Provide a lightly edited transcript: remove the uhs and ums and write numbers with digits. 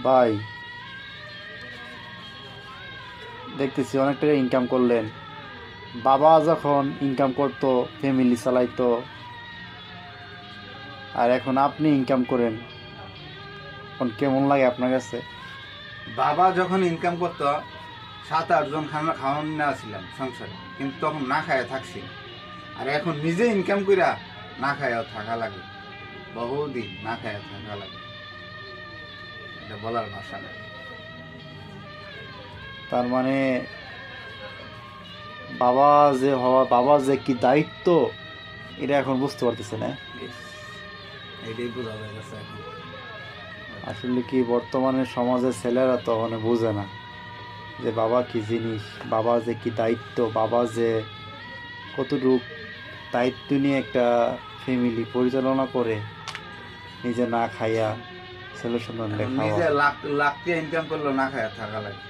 ভাই, দেখতেছি অনেক টাকা ইনকাম করলেন। বাবা যখন ইনকাম করতো, ফ্যামিলি চালাইতো, আর এখন আপনি ইনকাম করেন, এখন কেমন লাগে আপনার কাছে? বাবা যখন ইনকাম করতো 7-8 জন খাওয়ান না ছিলাম সংসারে, কিন্তু তখন না খায়া থাকছি। আর এখন নিজে ইনকাম কইরা না খায়াও থাকা লাগে, বহুদিন না খায়া থাকা লাগে, এটা বলার ভাষা নাই। তার মানে বাবা যে হওয়া, বাবা যে কি দায়িত্ব, এটা এখন বুঝতে পারতেছে না। Yes, এটাই বোঝা হয়ে গেছে এখন। আসলে কি বর্তমানে সমাজের ছেলেরা তো মানে বোঝে না যে বাবা কি জিনিস, বাবা যে কি দায়িত্ব, বাবা যে কতটুক দায়িত্ব নিয়ে একটা ফ্যামিলি পরিচালনা করে, নিজে না খাইয়া ছেলে সন্তানদের এখন খাওয়া। নিজে লাখ লাখ ইনকাম করলেও না খায়া থাকা লাগে।